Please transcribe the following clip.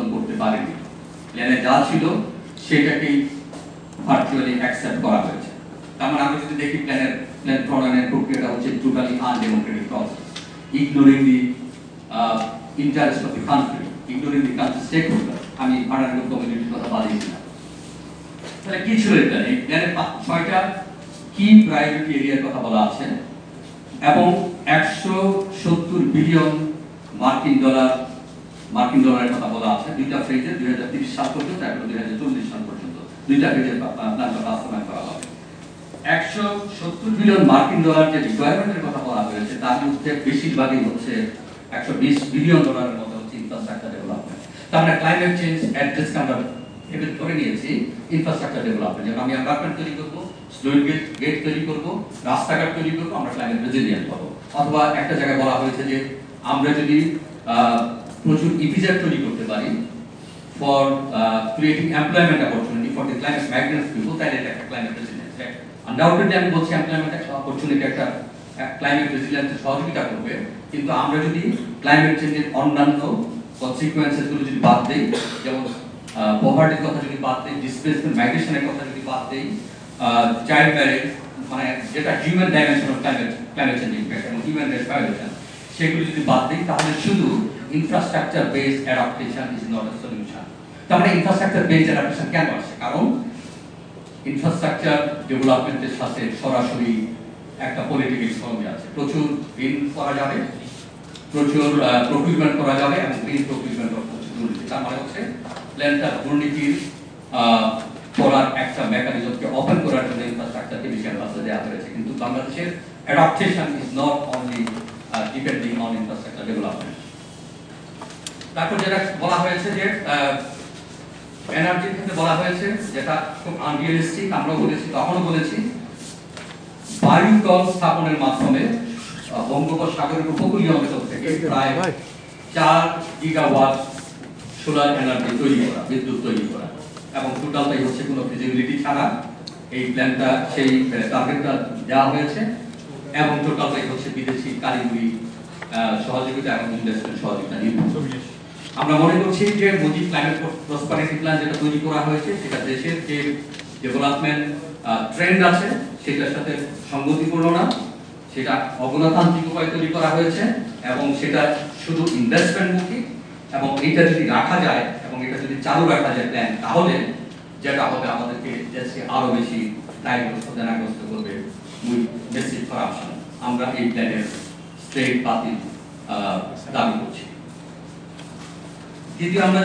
সংশোধন করতে পারেনি। প্ল্যানে যা ছিল সেটাকেই ভার্চুয়ালি অ্যাকসেপ্ট করা হয়েছে। তার মানে আমরা যদি দেখি প্ল্যান প্রণয়নের প্রক্রিয়াটা হচ্ছে totally undemocratic process, ignoring the interest of the country, ignoring the country stakeholder. আমি ভার্নারেবল কমিউনিটির কথা বাদ দিয়েছিলাম। তাহলে কি ছিল এই প্ল্যানে? এই প্ল্যানে 6টা কি প্রায়োরিটি এরিয়ার কথা বলা আছে এবং 170 বিলিয়ন মার্কিন ডলারের কথা বলা আছে। দুইটা ফেজে 2030 সাল পর্যন্ত এবং 2040 সাল পর্যন্ত দুইটা ফেজের প্ল্যানটা বাস্তবায়ন করা হবে। 170 বিলিয়ন মার্কিন ডলার যে রিকোয়ারমেন্টের কথা বলা হয়েছে তার মধ্যে বেশিরভাগই হচ্ছে 120 বিলিয়ন ডলারের মতো হচ্ছে ইনফ্রাস্ট্রাকচার ডেভেলপমেন্ট। তার মানে ক্লাইমেট চেঞ্জ অ্যাড্রেস আমরা এভাবে ধরে নিয়েছি ইনফ্রাস্ট্রাকচার ডেভেলপমেন্ট। যেমন আমি অ্যাপার্টমেন্ট তৈরি করবো, স্লুইস গেট তৈরি করবো, রাস্তাঘাট তৈরি করবো, আমরা ক্লাইমেট রেজিলিয়েন্ট হবো। অথবা একটা জায়গায় বলা হয়েছে যে আমরা যদি প্রচুর ইপিজেড তৈরি করতে পারি for creating employment opportunity for the climate migrants people, তাহলে এটা একটা ক্লাইমেট রেজিলিয়েন্স। আনডাউটেডলি আমি বলছি এমপ্লয়মেন্ট অপরচুনিটি একটা ক্লাইমেট রেজিলিয়েন্সে সহযোগিতা করবে, কিন্তু আমরা যদি ক্লাইমেট চেঞ্জের অন্যান্য কনসিকুয়েন্সেস গুলো যদি বাদ দেই, যেমন পভার্টির কথা যদি বাদ দেই, ডিসপ্লেসমেন্ট মাইগ্রেশনের কথা যদি বাদ দেই, চাইল্ড ম্যারেজ মানে যেটা human dimension of climate change impact এবং হিউম্যান রাইটস ভায়োলেশন, সেগুলো যদি বাদ দিই তাহলে শুধু infrastructure based adaptation is not a solution. তার মানে ইনফ্রাস্ট্রাকচার বেসড অ্যাডাপ্টেশন কেন আসছে? কারণ ইনফ্রাস্ট্রাকচার ডেভেলপমেন্টের সাথে সরাসরি একটা পলিটিক্যাল ইকোনমি আছে। প্রচুর ঋণ করা যাবে, প্রচুর প্রকিউরমেন্ট করা যাবে এবং ঋণ প্রকিউরমেন্ট হচ্ছে দুর্নীতি। তার মানে হচ্ছে প্ল্যানটা দুর্নীতির করার একটা মেকানিজমকে ওপেন করার জন্য ইনফ্রাস্ট্রাকচারকে বেশি এমফাসিস দেওয়া হয়েছে। কিন্তু বাংলাদেশের adaptation is not only depending on infrastructure development. তারপর যেটা বলা হয়েছে যে এনার্জির ক্ষেত্রে বলা হয়েছে, যেটা খুব আনরিয়ালিস্টিক, আমরাও বলেছি, তখনও বলেছি, বায়ু কল স্থাপনের মাধ্যমে বঙ্গোপসাগরের উপকূলীয় অঞ্চল থেকে প্রায় 4 গিগাওয়াট সোলার এনার্জি তৈরি করা, বিদ্যুৎ তৈরি করা, এবং টোটালটাই হচ্ছে কোনো ফিজিবিলিটি ছাড়া এই প্ল্যানটা সেই টার্গেটটা দেওয়া হয়েছে এবং টোটালটাই হচ্ছে বিদেশি কারিগরি সহযোগিতা এবং ইনভেস্টমেন্ট সহযোগিতা নির্ভর। আমরা মনে করছি যে মুজিব ক্লাইমেট প্রসপারিটি প্ল্যান যেটা তৈরি করা হয়েছে সেটা দেশের যে ডেভেলপমেন্ট ট্রেন্ড আছে সেটার সাথে সঙ্গতিপূর্ণ না, সেটা অগণতান্ত্রিক উপায়ে তৈরি করা হয়েছে এবং সেটা শুধু ইনভেস্টমেন্ট মুখী। এবং এটা যদি রাখা যায় এবং এটা যদি চালু রাখা যায় প্ল্যান, তাহলে যেটা হবে আমাদেরকে দেশকে আরো বেশি দায়গ্রস্ত দেনাগ্রস্ত করবে উইথ মেসিভ করাপশন। আমরা এই প্ল্যানের স্ট্রেট বাতিল দাবি করছি। দ্বিতীয় আমরা